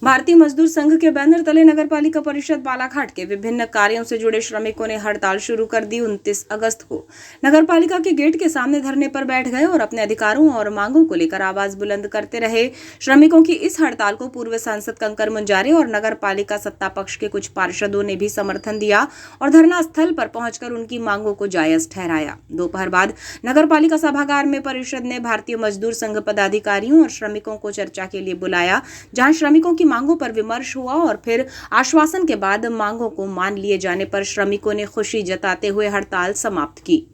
भारतीय मजदूर संघ के बैनर तले नगरपालिका परिषद बालाघाट के विभिन्न कार्यों से जुड़े श्रमिकों ने हड़ताल शुरू कर दी। 29 अगस्त को नगरपालिका के गेट के सामने धरने पर बैठ गए और अपने अधिकारों और मांगों को लेकर आवाज बुलंद करते रहे। श्रमिकों की इस हड़ताल को पूर्व सांसद कंकर मुंजारे और नगरपालिका सत्ता पक्ष के कुछ पार्षदों ने भी समर्थन दिया और धरना स्थल पर पहुंचकर उनकी मांगों को जायज ठहराया। दोपहर बाद नगरपालिका सभागार में परिषद ने भारतीय मजदूर संघ पदाधिकारियों और श्रमिकों को चर्चा के लिए बुलाया, जहां श्रमिकों की मांगों पर विमर्श हुआ और फिर आश्वासन के बाद मांगों को मान लिए जाने पर श्रमिकों ने खुशी जताते हुए हड़ताल समाप्त की।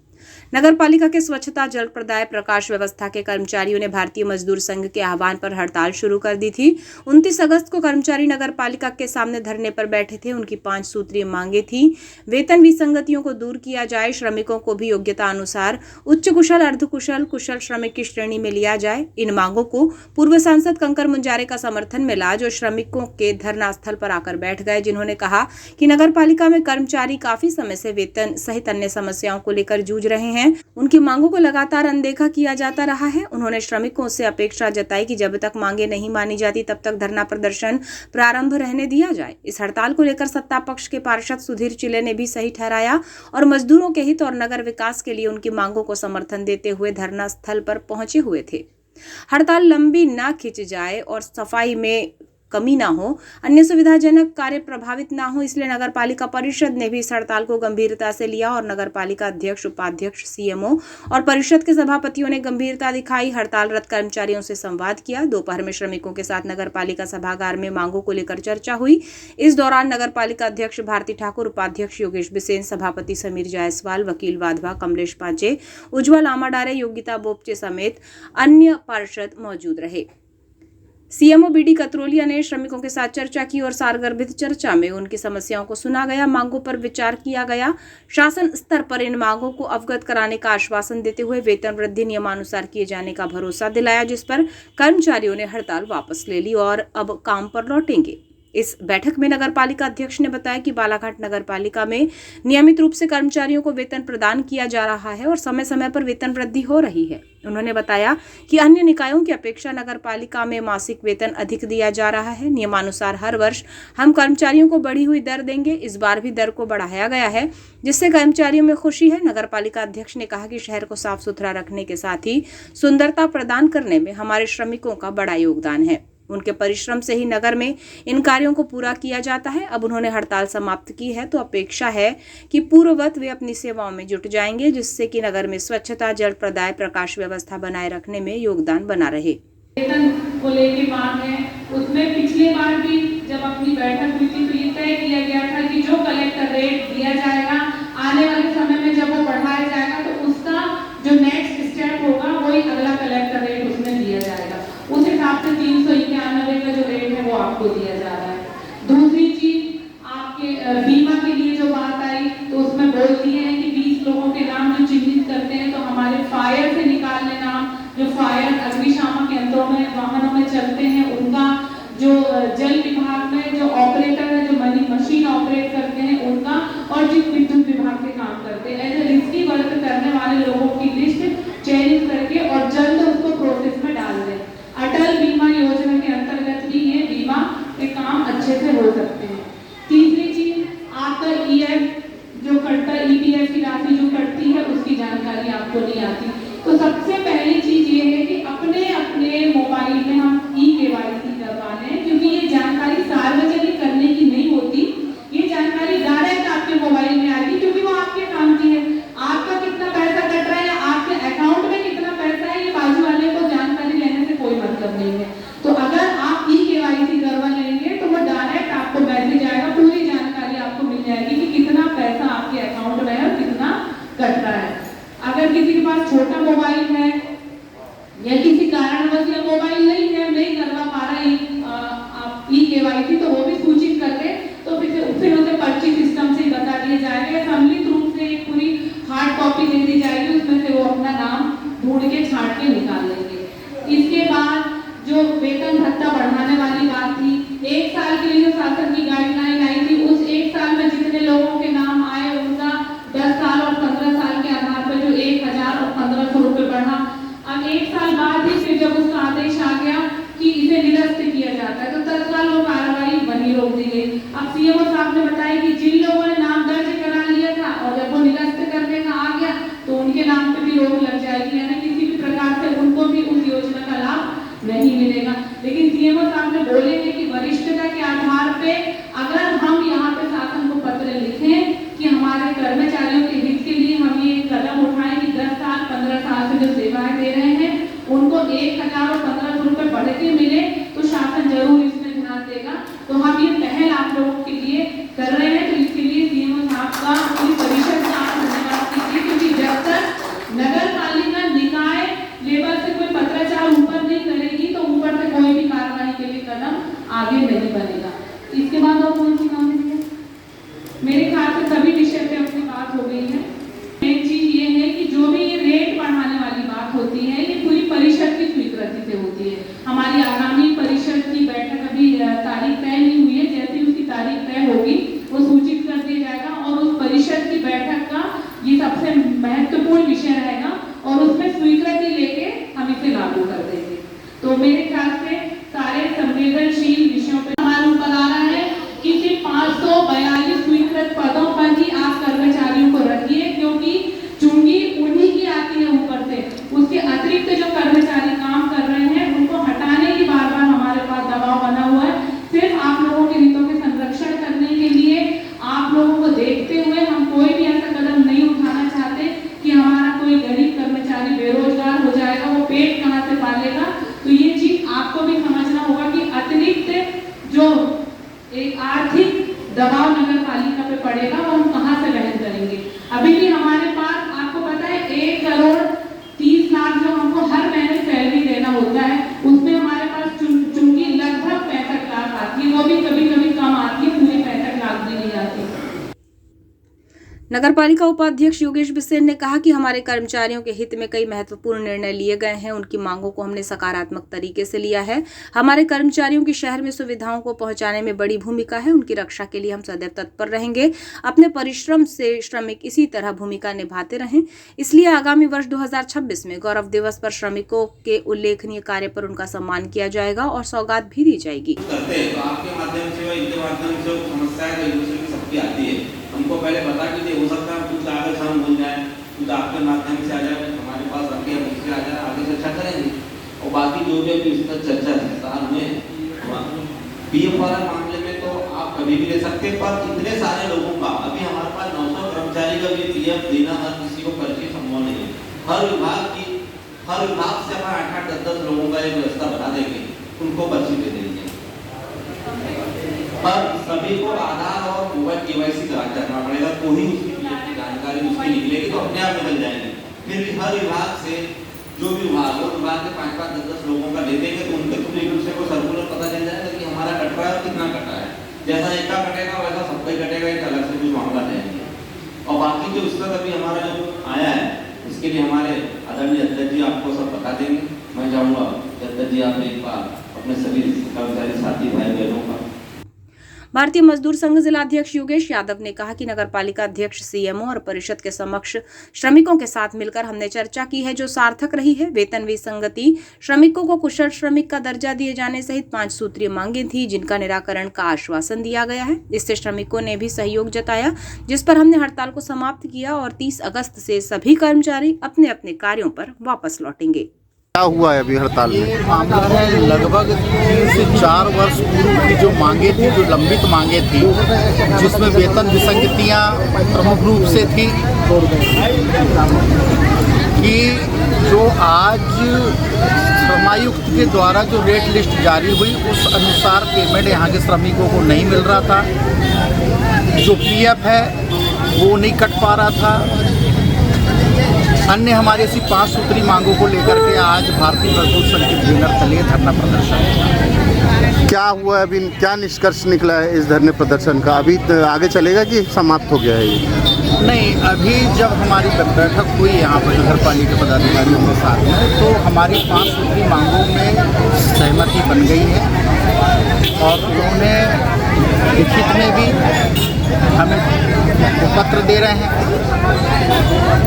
नगरपालिका के स्वच्छता, जल प्रदाय, प्रकाश व्यवस्था के कर्मचारियों ने भारतीय मजदूर संघ के आह्वान पर हड़ताल शुरू कर दी थी। 29 अगस्त को कर्मचारी नगरपालिका के सामने धरने पर बैठे थे। उनकी 5 सूत्रीय मांगे थी। वेतन विसंगतियों को दूर किया जाए, श्रमिकों को भी योग्यता अनुसार उच्च कुशल, अर्धकुशल, कुशल श्रमिक की श्रेणी में लिया जाए। इन मांगों को पूर्व सांसद कंकर मुंजारे का समर्थन मिला, जो श्रमिकों के धरना स्थल पर आकर बैठ गए, जिन्होंने कहा कि नगरपालिका में कर्मचारी काफी समय से वेतन सहित अन्य समस्याओं को लेकर जूझ रहे हैं। उनकी मांगों को लगातार अनदेखा किया जाता रहा है। उन्होंने श्रमिकों से अपेक्षा जताई कि जब तक मांगे नहीं मानी जाती तब तक धरना प्रदर्शन प्रारंभ रहने दिया जाए। इस हड़ताल को लेकर सत्ता पक्ष के पार्षद सुधीर चिले ने भी सही ठहराया और मजदूरों के हित और नगर विकास के लिए उनकी मांगों को समर्थन देते हुए धरना स्थल पर पहुंचे हुए थे। हड़ताल लंबी न खिंच जाए और सफाई में कमी ना हो, अन्य सुविधाजनक कार्य प्रभावित ना हो, इसलिए नगरपालिका परिषद ने भी इस हड़ताल को गंभीरता से लिया और नगरपालिका अध्यक्ष, उपाध्यक्ष, सीएमओ और परिषद के सभापतियों ने गंभीरता दिखाई। हड़तालरत कर्मचारियों से संवाद किया। दोपहर में श्रमिकों के साथ नगरपालिका सभागार में मांगों को लेकर चर्चा हुई। इस दौरान नगरपालिका अध्यक्ष भारती ठाकुर, उपाध्यक्ष योगेश बिसेन, सभापति समीर जायसवाल, वकील वाधवा, कमलेश पांचे, उज्ज्वल आमाडारे, योगिता बोपचे समेत अन्य पार्षद मौजूद रहे। सीएमओ बीडी कतरोलिया ने श्रमिकों के साथ चर्चा की और सारगर्भित चर्चा में उनकी समस्याओं को सुना गया, मांगों पर विचार किया गया। शासन स्तर पर इन मांगों को अवगत कराने का आश्वासन देते हुए वेतन वृद्धि नियमानुसार किए जाने का भरोसा दिलाया, जिस पर कर्मचारियों ने हड़ताल वापस ले ली और अब काम पर लौटेंगे। इस बैठक में नगरपालिका अध्यक्ष ने बताया कि बालाघाट नगरपालिका में नियमित रूप से कर्मचारियों को वेतन प्रदान किया जा रहा है और समय समय पर वेतन वृद्धि हो रही है। उन्होंने बताया कि अन्य निकायों की अपेक्षा नगरपालिका में मासिक वेतन अधिक दिया जा रहा है। नियमानुसार हर वर्ष हम कर्मचारियों को बढ़ी हुई दर देंगे। इस बार भी दर को बढ़ाया गया है, जिससे कर्मचारियों में खुशी है। नगरपालिका अध्यक्ष ने कहा कि शहर को साफ सुथरा रखने के साथ ही सुंदरता प्रदान करने में हमारे श्रमिकों का बड़ा योगदान है। उनके परिश्रम से ही नगर में इन कार्यों को पूरा किया जाता है। अब उन्होंने हड़ताल समाप्त की है तो अपेक्षा है कि पूर्ववत वे अपनी सेवाओं में जुट जाएंगे, जिससे कि नगर में स्वच्छता, जल प्रदाय, प्रकाश व्यवस्था बनाए रखने में योगदान बना रहे। वेतन को लेकर मांग है, उसमें पिछली बार भी जब अपनी बैठक हुई थी तो ये तय किया गया था कि जो कलेक्टर रेट दिया जाएगा आने वाले समय में जब वो बढ़ाया जाएगा तो उसका जो नेक्स्ट स्टेप होगा वही अगला कलेक्टर रेट उसमें दिया जाएगा। उस हिसाब से 391 का जो रेट है वो आपको दिया जा रहा है। दूसरी चीज, आपके बीमा के लिए जो बात आई तो उसमें बोल दिए हैं कि 20 लोगों के नाम जो चिन्हित करते हैं तो हमारे फायर से निकालने नाम, जो फायर अग्निशामक यंत्रों में, वाहनों में चलते हैं, उनका जो जल विभाग में जो ऑपरेटर है, जो मशीन ऑपरेट करते हैं उनका, और जो विद्युत विभाग के काम करते हैं, ऐसे रिस्की वर्क करने वाले लोगों की लिस्ट चयनित करके और जल्द उसको प्रोसेस में डाल दें। अटल बीमा योजना के अंतर्गत भी ये बीमा के काम अच्छे से हो सकते हैं। तीसरी चीज, आपका ईएफ जो कटता, ईपीएफ की राशि जो कटती है उसकी जानकारी आपको नहीं आती। तो सबसे पहली चीज ये है कि अपने अपने मोबाइल में हम ई-केवाईसी करवा लें, क्योंकि ये जानकारी सार्वजनिक करने की नहीं होती। ये जानकारी डायरेक्ट आपके मोबाइल में आएगी, क्योंकि वो आपके काम की है। आपका कितना पैसा कट रहा है या आपके अकाउंट में कितना पैसा है, ये बाजू वाले को जानकारी लेने से कोई मतलब नहीं है। तो अगर आप ई-केवाईसी करवा लेंगे तो वो डायरेक्ट आपको मैसेज आएगा, पूरी जानकारी आपको मिल जाएगी कि कितना पैसा आपके अकाउंट में है और कितना कट रहा है। अगर किसी के पास छोटा मोबाइल है या किसी कारणवश या मोबाइल नहीं है, नहीं करवा पा रहा आप ई-केवाईसी, तो वो भी सूचित करके तो फिर उसे पर्ची सिस्टम से बता दिया जाएगा। सम्मिलित रूप से एक पूरी हार्ड कॉपी दे दी जाएगी, उसमें से वो अपना नाम ढूंढ के छांट के निकाल लेंगे। इसके बाद जो वेतन भत्ता बढ़ाने वाली बात थी, 1 साल के लिए जो शासन की गाइडलाइन आई थी, उस 1 साल में जितने लोगों के नाम आए उनका 10 साल और 15 साल के आधार पर जो 1000 और 1500 रुपए बढ़ा। अब 1 साल बाद ही फिर जब उसका आदेश आ गया कि इसे निरस्त किया जाता है तो तत्काल वो उनके नाम पे भी रोक लग जाएगी, यानी किसी भी प्रकार से उनको भी उस योजना का लाभ नहीं मिलेगा। लेकिन सीएमओ साहब ने बोले हैं कि वरिष्ठता के आधार पे अगर हम यहाँ पे शासन को पत्र लिखें कि हमारे कर्मचारियों के हित के लिए हम ये कदम उठाएं कि 10 साल 15 साल से जो सेवाएं दे रहे हैं उनको 1000 और 1500 रुपए बढ़ के मिले, तो शासन जरूर इसमें ध्यान देगा। तो हम ये पहल आप लोगों के लिए कर रहे हैं, तो इसके लिए सीएमओ साहब का पूरी परिषद का आप धन्यवाद कीजिए, क्योंकि जब तक नगर पालिका निकाय लेवल से कोई पत्राचार ऊपर नहीं करेगी तो ऊपर से कोई भी कार्रवाई के लिए कदम आगे नहीं बढ़ेगा। इसके बाद और कौन सी काम है? मेरे ख्याल से सभी विषय पे अपनी बात हो गई है। एक चीज ये है कि जो भी रेट बढ़ाने वाली बात होती है ये पूरी परिषद की स्वीकृति से होती है। हमारी आगामी परिषद की बैठक अभी तारीख तय नहीं हुई है, जैसे ही उसकी तारीख तय होगी वो सूचित कर दिया जाएगा और उस परिषद की बैठक का ये सबसे महत्वपूर्ण विषय रहेगा और उसमें स्वीकृति लेके हम इसे लागू कर देंगे। तो मेरे ख्याल से सारे संवेदनशील विषयों पर हमारा ऊपर आ रहा है कि सिर्फ 542 स्वीकृत पदों पर ही आप कर्मचारियों को रखिए, क्योंकि चुंगी उन्हीं की आती है ऊपर से। उसके अतिरिक्त जो कर्मचारी काम कर रहे हैं उनको हटाने की बार बार हमारे पास दबाव बना हुआ है। सिर्फ आप लोगों के हितों के संरक्षण करने के लिए, आप लोगों को देखते हुए हम कोई भी ऐसा कदम नहीं उठाना चाहते कि हमारा कोई गरीब कर्मचारी बेरोजगार हो जाएगा, वो पेट कहाँ से पालेगा। तो ये चीज आपको भी समझना होगा कि अतिरिक्त जो एक आर्थिक दबाव नगर पालिका पे पड़ेगा वो हम कहाँ से वहन करेंगे। अभी भी हमारे पास आपको पता है 1,30,00,000 जो हमको हर महीने सैलरी देना होता है, उसमें हमारे पास चुंगी लगभग 65 लाख आती है, वो भी कभी कभी कम आती है, पूरे 65 लाख भी नहीं आती। नगरपालिका उपाध्यक्ष योगेश बिसेन ने कहा कि हमारे कर्मचारियों के हित में कई महत्वपूर्ण निर्णय लिए गए हैं। उनकी मांगों को हमने सकारात्मक तरीके से लिया है। हमारे कर्मचारियों की शहर में सुविधाओं को पहुंचाने में बड़ी भूमिका है। उनकी रक्षा के लिए हम सदैव तत्पर रहेंगे। अपने परिश्रम से श्रमिक इसी तरह भूमिका निभाते रहें। इसलिए आगामी वर्ष 2026 में गौरव दिवस पर श्रमिकों के उल्लेखनीय कार्य पर उनका सम्मान किया जाएगा और सौगात भी दी जाएगी। हमको पहले बता कि हो सकता है कुछ आगे हम भूल जाए, कुछ आपके माध्यम से आ जाए, हमारे पास रखे हम उससे आ जाए, आगे चर्चा करेंगे। और बाकी जो भी अभी इस पर चर्चा विस्तार में पीएफ वाला मामले में तो आप कभी भी ले सकते हैं, पर इतने सारे लोगों का अभी हमारे पास 900 कर्मचारी का भी पीएफ देना हर किसी को पर्ची संभव नहीं है। हर विभाग से हम 8-8, 10-10 लोगों का एक व्यवस्था बना देंगे, उनको पर्ची दे देंगे। पर सभी को आधार और मोबाइल केवाईसी करना पड़ेगा, तो ही उसकी जानकारी उसकी निकलेगी, तो अपने आप निकल जाएंगे। फिर भी हर विभाग से जो भी विभाग के 5-5, 10-10 लोगों का दे देंगे, तो उनके थ्रू एक दूसरे को सर्कुलर पता चल जाएगा कि हमारा कट रहा है और कितना कटा है। जैसा एक का कटेगा वैसा सबका ही कटेगा, एक अलग से कुछ मामला नहीं। और बाकी जो इस तक अभी हमारा जो आया है इसके लिए हमारे आदरणीय अध्यक्ष जी आपको सब बता देंगे। मैं चाहूँगा अध्यक्ष जी आप एक बार अपने सभी कर्मचारी साथी भाई बहनों का। भारतीय मजदूर संघ जिलाध्यक्ष योगेश यादव ने कहा कि नगरपालिका अध्यक्ष सीएमओ और परिषद के समक्ष श्रमिकों के साथ मिलकर हमने चर्चा की है जो सार्थक रही है। वेतन विसंगति, श्रमिकों को कुशल श्रमिक का दर्जा दिए जाने सहित 5 सूत्रीय मांगें थी जिनका निराकरण का आश्वासन दिया गया है। इससे श्रमिकों ने भी सहयोग जताया, जिस पर हमने हड़ताल को समाप्त किया और 30 अगस्त से सभी कर्मचारी अपने अपने कार्यों पर वापस लौटेंगे। क्या हुआ है अभी हड़ताल में? ये मामला है लगभग 3 से 4 वर्ष पूर्व की जो मांगे थी, जो लंबित मांगे थी, जिसमें वेतन विसंगतियां प्रमुख रूप से थी कि जो आज श्रमायुक्त के द्वारा जो रेट लिस्ट जारी हुई उस अनुसार पेमेंट यहाँ के श्रमिकों को नहीं मिल रहा था। जो पीएफ है वो नहीं कट पा रहा था। अन्य हमारी ऐसी 5 सूत्री मांगों को लेकर के आज भारतीय मजदूर संघ के बैनर तले धरना प्रदर्शन। क्या हुआ अभी, क्या निष्कर्ष निकला है इस धरने प्रदर्शन का? अभी आगे चलेगा कि समाप्त हो गया है ये? नहीं, अभी जब हमारी बैठक हुई यहाँ पर नगर पालिका पदाधिकारियों के साथ में, तो हमारी 5 सूत्री मांगों में सहमति बन गई है और उन्होंने लिखित में भी हमें पत्र दे रहे हैं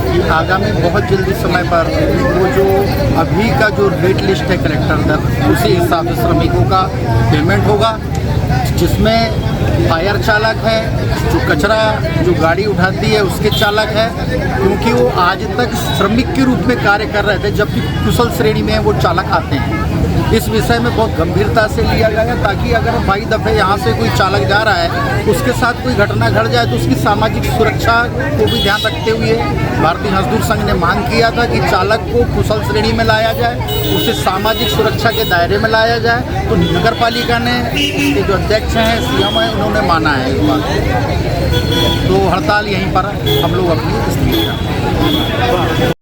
कि आगामी बहुत जल्दी समय पर वो जो अभी का जो रेट लिस्ट है कलेक्टर दर, उसी हिसाब से श्रमिकों का पेमेंट होगा, जिसमें फायर चालक है, जो कचरा जो गाड़ी उठाती है उसके चालक है, क्योंकि वो आज तक श्रमिक के रूप में कार्य कर रहे थे, जबकि कुशल श्रेणी में वो चालक आते हैं। इस विषय में बहुत गंभीरता से लिया गया ताकि अगर भाई दफ़े यहाँ से कोई चालक जा रहा है, उसके साथ कोई घटना घट जाए तो उसकी सामाजिक सुरक्षा को भी ध्यान रखते हुए भारतीय मजदूर संघ ने मांग किया था कि चालक को कुशल श्रेणी में लाया जाए, उसे सामाजिक सुरक्षा के दायरे में लाया जाए। तो नगर पालिका ने, इसके जो अध्यक्ष हैं, सीएम हैं, उन्होंने माना है इस बात को। तो हड़ताल यहीं पर हम लोग अपनी स्थगित करते हैं।